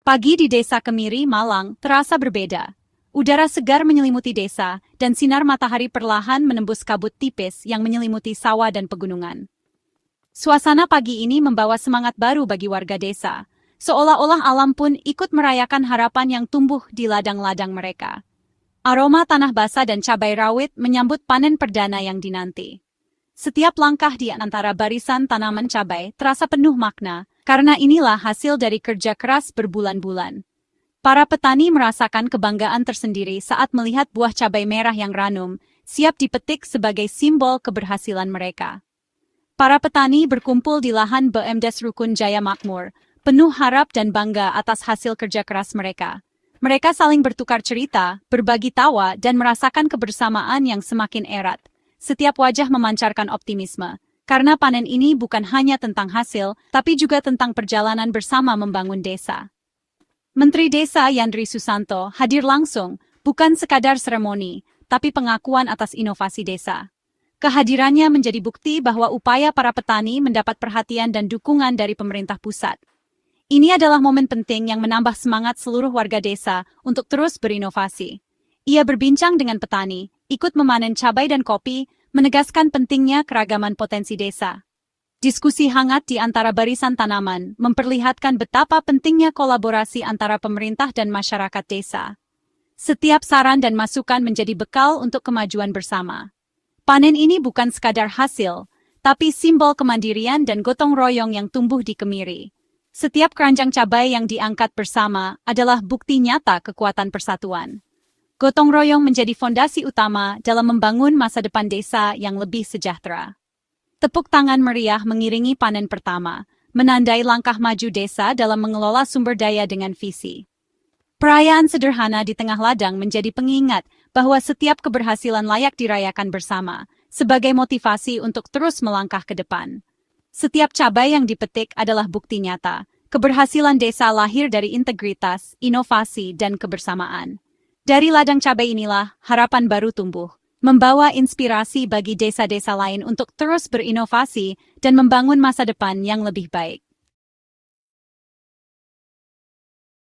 Pagi di Desa Kemiri, Malang, terasa berbeda. Udara segar menyelimuti desa, dan sinar matahari perlahan menembus kabut tipis yang menyelimuti sawah dan pegunungan. Suasana pagi ini membawa semangat baru bagi warga desa, seolah-olah alam pun ikut merayakan harapan yang tumbuh di ladang-ladang mereka. Aroma tanah basah dan cabai rawit menyambut panen perdana yang dinanti. Setiap langkah di antara barisan tanaman cabai terasa penuh makna, karena inilah hasil dari kerja keras berbulan-bulan. Para petani merasakan kebanggaan tersendiri saat melihat buah cabai merah yang ranum, siap dipetik sebagai simbol keberhasilan mereka. Para petani berkumpul di lahan BUMDes Rukun Jaya Makmur, penuh harap dan bangga atas hasil kerja keras mereka. Mereka saling bertukar cerita, berbagi tawa, dan merasakan kebersamaan yang semakin erat. Setiap wajah memancarkan optimisme, karena panen ini bukan hanya tentang hasil, tapi juga tentang perjalanan bersama membangun desa. Menteri Desa Yandri Susanto hadir langsung, bukan sekadar seremoni, tapi pengakuan atas inovasi desa. Kehadirannya menjadi bukti bahwa upaya para petani mendapat perhatian dan dukungan dari pemerintah pusat. Ini adalah momen penting yang menambah semangat seluruh warga desa untuk terus berinovasi. Ia berbincang dengan petani, ikut memanen cabai dan kopi, menegaskan pentingnya keragaman potensi desa. Diskusi hangat di antara barisan tanaman memperlihatkan betapa pentingnya kolaborasi antara pemerintah dan masyarakat desa. Setiap saran dan masukan menjadi bekal untuk kemajuan bersama. Panen ini bukan sekadar hasil, tapi simbol kemandirian dan gotong royong yang tumbuh di Kemiri. Setiap keranjang cabai yang diangkat bersama adalah bukti nyata kekuatan persatuan. Gotong royong menjadi fondasi utama dalam membangun masa depan desa yang lebih sejahtera. Tepuk tangan meriah mengiringi panen pertama, menandai langkah maju desa dalam mengelola sumber daya dengan visi. Perayaan sederhana di tengah ladang menjadi pengingat bahwa setiap keberhasilan layak dirayakan bersama, sebagai motivasi untuk terus melangkah ke depan. Setiap cabai yang dipetik adalah bukti nyata, keberhasilan desa lahir dari integritas, inovasi, dan kebersamaan. Dari ladang cabai inilah harapan baru tumbuh, membawa inspirasi bagi desa-desa lain untuk terus berinovasi dan membangun masa depan yang lebih baik.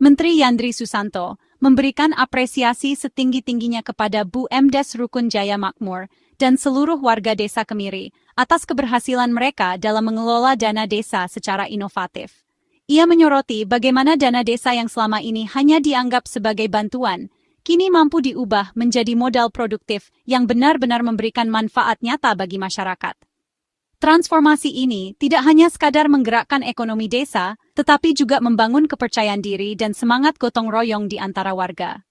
Menteri Yandri Susanto memberikan apresiasi setinggi-tingginya kepada BUMDes Rukun Jaya Makmur dan seluruh warga desa Kemiri atas keberhasilan mereka dalam mengelola dana desa secara inovatif. Ia menyoroti bagaimana dana desa yang selama ini hanya dianggap sebagai bantuan, kini mampu diubah menjadi modal produktif yang benar-benar memberikan manfaat nyata bagi masyarakat. Transformasi ini tidak hanya sekadar menggerakkan ekonomi desa, tetapi juga membangun kepercayaan diri dan semangat gotong royong di antara warga.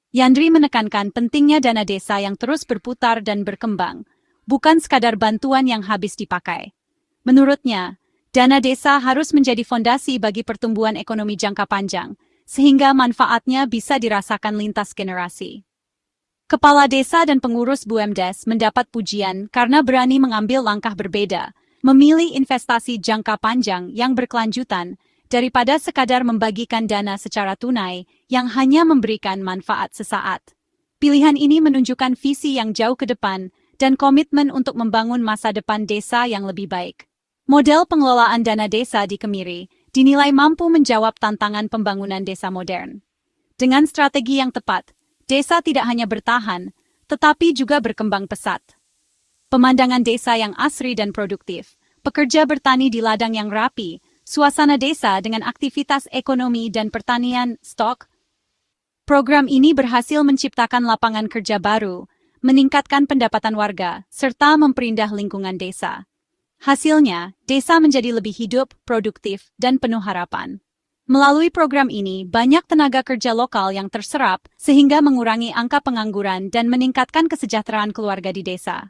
Yandri menekankan pentingnya dana desa yang terus berputar dan berkembang, bukan sekadar bantuan yang habis dipakai. Menurutnya, dana desa harus menjadi fondasi bagi pertumbuhan ekonomi jangka panjang, sehingga manfaatnya bisa dirasakan lintas generasi. Kepala desa dan pengurus BUMDes mendapat pujian karena berani mengambil langkah berbeda, memilih investasi jangka panjang yang berkelanjutan, daripada sekadar membagikan dana secara tunai yang hanya memberikan manfaat sesaat. Pilihan ini menunjukkan visi yang jauh ke depan dan komitmen untuk membangun masa depan desa yang lebih baik. Model pengelolaan dana desa di Kemiri dinilai mampu menjawab tantangan pembangunan desa modern. Dengan strategi yang tepat, desa tidak hanya bertahan, tetapi juga berkembang pesat. Pemandangan desa yang asri dan produktif, pekerja bertani di ladang yang rapi, suasana desa dengan aktivitas ekonomi dan pertanian stok. Program ini berhasil menciptakan lapangan kerja baru, meningkatkan pendapatan warga, serta memperindah lingkungan desa. Hasilnya, desa menjadi lebih hidup, produktif, dan penuh harapan. Melalui program ini, banyak tenaga kerja lokal yang terserap, sehingga mengurangi angka pengangguran dan meningkatkan kesejahteraan keluarga di desa.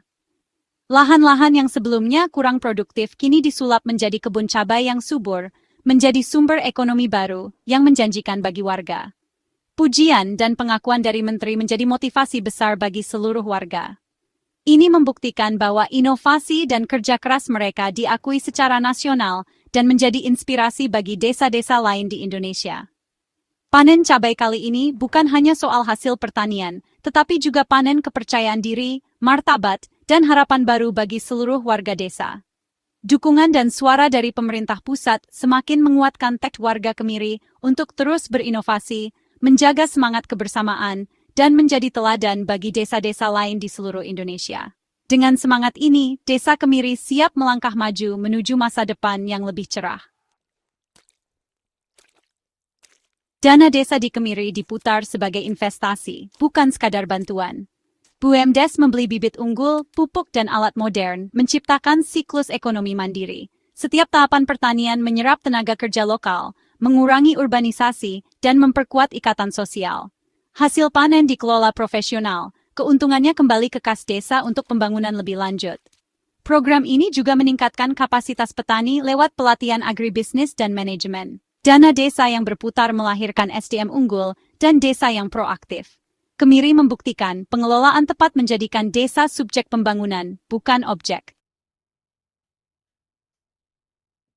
Lahan-lahan yang sebelumnya kurang produktif kini disulap menjadi kebun cabai yang subur, menjadi sumber ekonomi baru yang menjanjikan bagi warga. Pujian dan pengakuan dari menteri menjadi motivasi besar bagi seluruh warga. Ini membuktikan bahwa inovasi dan kerja keras mereka diakui secara nasional dan menjadi inspirasi bagi desa-desa lain di Indonesia. Panen cabai kali ini bukan hanya soal hasil pertanian, tetapi juga panen kepercayaan diri, martabat, dan harapan baru bagi seluruh warga desa. Dukungan dan suara dari pemerintah pusat semakin menguatkan tekad warga Kemiri untuk terus berinovasi, menjaga semangat kebersamaan, dan menjadi teladan bagi desa-desa lain di seluruh Indonesia. Dengan semangat ini, Desa Kemiri siap melangkah maju menuju masa depan yang lebih cerah. Dana desa di Kemiri diputar sebagai investasi, bukan sekadar bantuan. BUMDes membeli bibit unggul, pupuk dan alat modern, menciptakan siklus ekonomi mandiri. Setiap tahapan pertanian menyerap tenaga kerja lokal, mengurangi urbanisasi, dan memperkuat ikatan sosial. Hasil panen dikelola profesional, keuntungannya kembali ke kas desa untuk pembangunan lebih lanjut. Program ini juga meningkatkan kapasitas petani lewat pelatihan agribisnis dan manajemen. Dana desa yang berputar melahirkan SDM unggul dan desa yang proaktif. Kemiri membuktikan pengelolaan tepat menjadikan desa subjek pembangunan, bukan objek.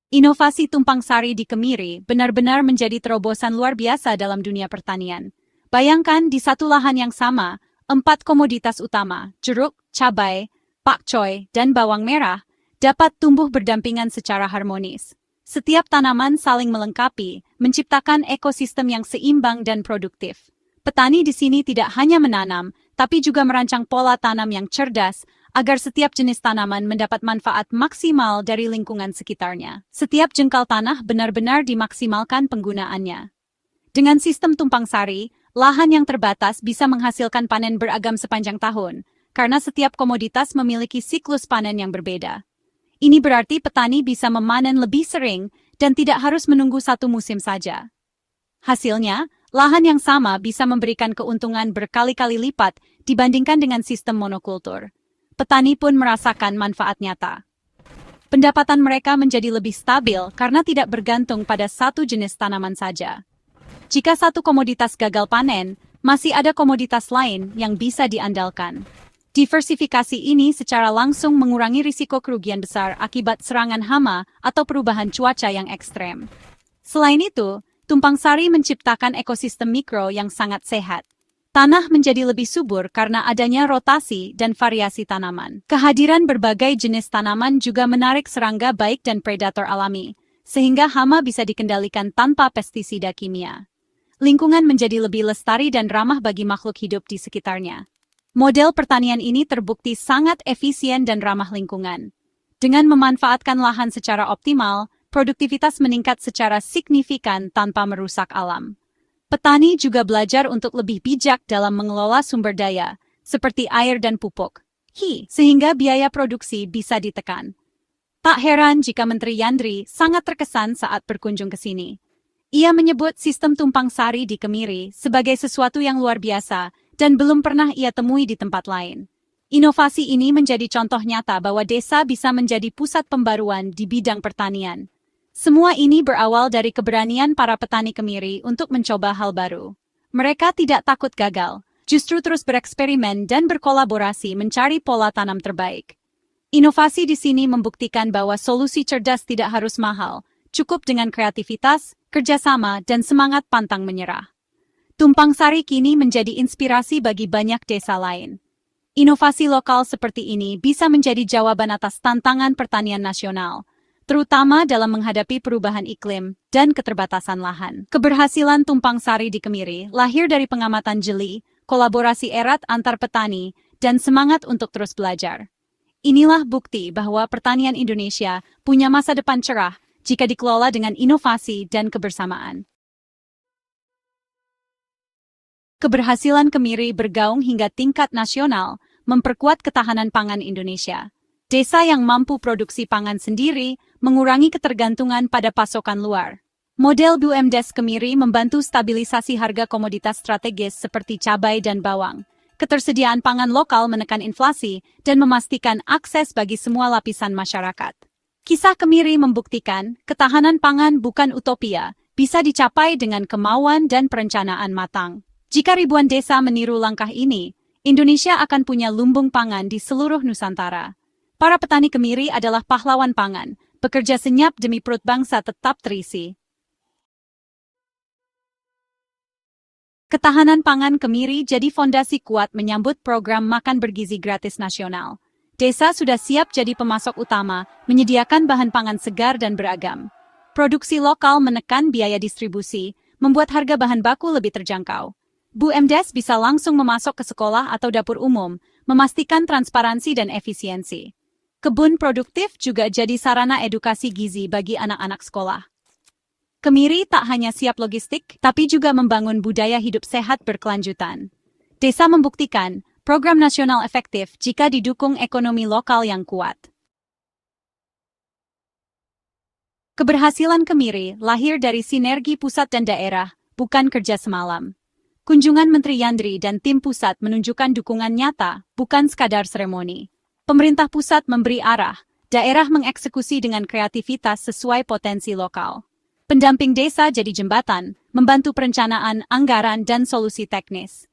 Inovasi tumpang sari di Kemiri benar-benar menjadi terobosan luar biasa dalam dunia pertanian. Bayangkan di satu lahan yang sama, 4 komoditas utama, jeruk, cabai, pakcoy, dan bawang merah, dapat tumbuh berdampingan secara harmonis. Setiap tanaman saling melengkapi, menciptakan ekosistem yang seimbang dan produktif. Petani di sini tidak hanya menanam, tapi juga merancang pola tanam yang cerdas agar setiap jenis tanaman mendapat manfaat maksimal dari lingkungan sekitarnya. Setiap jengkal tanah benar-benar dimaksimalkan penggunaannya. Dengan sistem tumpang sari, lahan yang terbatas bisa menghasilkan panen beragam sepanjang tahun, karena setiap komoditas memiliki siklus panen yang berbeda. Ini berarti petani bisa memanen lebih sering dan tidak harus menunggu satu musim saja. Hasilnya, lahan yang sama bisa memberikan keuntungan berkali-kali lipat dibandingkan dengan sistem monokultur. Petani pun merasakan manfaat nyata. Pendapatan mereka menjadi lebih stabil karena tidak bergantung pada satu jenis tanaman saja. Jika satu komoditas gagal panen, masih ada komoditas lain yang bisa diandalkan. Diversifikasi ini secara langsung mengurangi risiko kerugian besar akibat serangan hama atau perubahan cuaca yang ekstrem. Selain itu, tumpang sari menciptakan ekosistem mikro yang sangat sehat. Tanah menjadi lebih subur karena adanya rotasi dan variasi tanaman. Kehadiran berbagai jenis tanaman juga menarik serangga baik dan predator alami, sehingga hama bisa dikendalikan tanpa pestisida kimia. Lingkungan menjadi lebih lestari dan ramah bagi makhluk hidup di sekitarnya. Model pertanian ini terbukti sangat efisien dan ramah lingkungan. Dengan memanfaatkan lahan secara optimal, produktivitas meningkat secara signifikan tanpa merusak alam. Petani juga belajar untuk lebih bijak dalam mengelola sumber daya, seperti air dan pupuk, sehingga biaya produksi bisa ditekan. Tak heran jika Menteri Yandri sangat terkesan saat berkunjung ke sini. Ia menyebut sistem tumpang sari di Kemiri sebagai sesuatu yang luar biasa dan belum pernah ia temui di tempat lain. Inovasi ini menjadi contoh nyata bahwa desa bisa menjadi pusat pembaruan di bidang pertanian. Semua ini berawal dari keberanian para petani Kemiri untuk mencoba hal baru. Mereka tidak takut gagal, justru terus bereksperimen dan berkolaborasi mencari pola tanam terbaik. Inovasi di sini membuktikan bahwa solusi cerdas tidak harus mahal, cukup dengan kreativitas, kerjasama, dan semangat pantang menyerah. Tumpang sari kini menjadi inspirasi bagi banyak desa lain. Inovasi lokal seperti ini bisa menjadi jawaban atas tantangan pertanian nasional, terutama dalam menghadapi perubahan iklim dan keterbatasan lahan. Keberhasilan tumpang sari di Kemiri lahir dari pengamatan jeli, kolaborasi erat antar petani, dan semangat untuk terus belajar. Inilah bukti bahwa pertanian Indonesia punya masa depan cerah jika dikelola dengan inovasi dan kebersamaan. Keberhasilan Kemiri bergaung hingga tingkat nasional, memperkuat ketahanan pangan Indonesia. Desa yang mampu produksi pangan sendiri mengurangi ketergantungan pada pasokan luar. Model BUMDes Kemiri membantu stabilisasi harga komoditas strategis seperti cabai dan bawang. Ketersediaan pangan lokal menekan inflasi dan memastikan akses bagi semua lapisan masyarakat. Kisah Kemiri membuktikan ketahanan pangan bukan utopia, bisa dicapai dengan kemauan dan perencanaan matang. Jika ribuan desa meniru langkah ini, Indonesia akan punya lumbung pangan di seluruh Nusantara. Para petani Kemiri adalah pahlawan pangan, bekerja senyap demi perut bangsa tetap terisi. Ketahanan pangan Kemiri jadi fondasi kuat menyambut program makan bergizi gratis nasional. Desa sudah siap jadi pemasok utama, menyediakan bahan pangan segar dan beragam. Produksi lokal menekan biaya distribusi, membuat harga bahan baku lebih terjangkau. BUMDes bisa langsung memasok ke sekolah atau dapur umum, memastikan transparansi dan efisiensi. Kebun produktif juga jadi sarana edukasi gizi bagi anak-anak sekolah. Kemiri tak hanya siap logistik, tapi juga membangun budaya hidup sehat berkelanjutan. Desa membuktikan program nasional efektif jika didukung ekonomi lokal yang kuat. Keberhasilan Kemiri lahir dari sinergi pusat dan daerah, bukan kerja semalam. Kunjungan Menteri Yandri dan tim pusat menunjukkan dukungan nyata, bukan sekadar seremoni. Pemerintah pusat memberi arah, daerah mengeksekusi dengan kreativitas sesuai potensi lokal. Pendamping desa jadi jembatan, membantu perencanaan, anggaran, dan solusi teknis.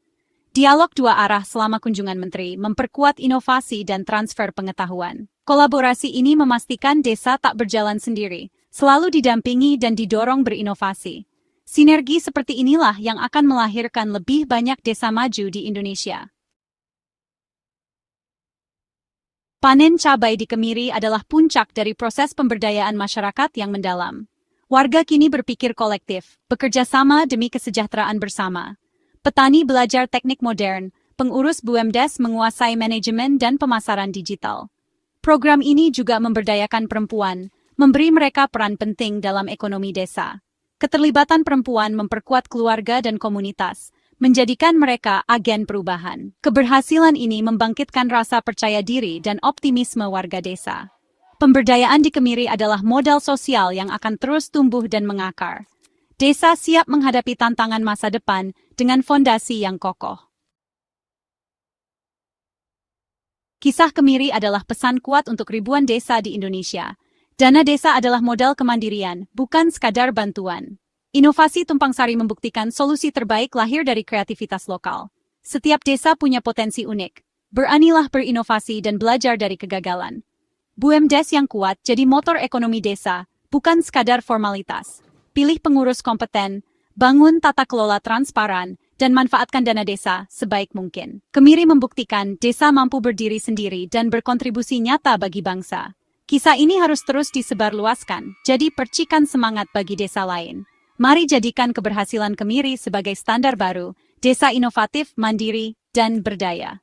Dialog dua arah selama kunjungan menteri memperkuat inovasi dan transfer pengetahuan. Kolaborasi ini memastikan desa tak berjalan sendiri, selalu didampingi dan didorong berinovasi. Sinergi seperti inilah yang akan melahirkan lebih banyak desa maju di Indonesia. Panen cabai di Kemiri adalah puncak dari proses pemberdayaan masyarakat yang mendalam. Warga kini berpikir kolektif, bekerja sama demi kesejahteraan bersama. Petani belajar teknik modern, pengurus BUMDes menguasai manajemen dan pemasaran digital. Program ini juga memberdayakan perempuan, memberi mereka peran penting dalam ekonomi desa. Keterlibatan perempuan memperkuat keluarga dan komunitas, menjadikan mereka agen perubahan. Keberhasilan ini membangkitkan rasa percaya diri dan optimisme warga desa. Pemberdayaan di Kemiri adalah modal sosial yang akan terus tumbuh dan mengakar. Desa siap menghadapi tantangan masa depan dengan fondasi yang kokoh. Kisah Kemiri adalah pesan kuat untuk ribuan desa di Indonesia. Dana desa adalah modal kemandirian, bukan sekadar bantuan. Inovasi Tumpang Sari membuktikan solusi terbaik lahir dari kreativitas lokal. Setiap desa punya potensi unik. Beranilah berinovasi dan belajar dari kegagalan. BUMDes yang kuat jadi motor ekonomi desa, bukan sekadar formalitas. Pilih pengurus kompeten, bangun tata kelola transparan, dan manfaatkan dana desa sebaik mungkin. Kemiri membuktikan desa mampu berdiri sendiri dan berkontribusi nyata bagi bangsa. Kisah ini harus terus disebarluaskan, jadi percikan semangat bagi desa lain. Mari jadikan keberhasilan Kemiri sebagai standar baru, desa inovatif, mandiri, dan berdaya.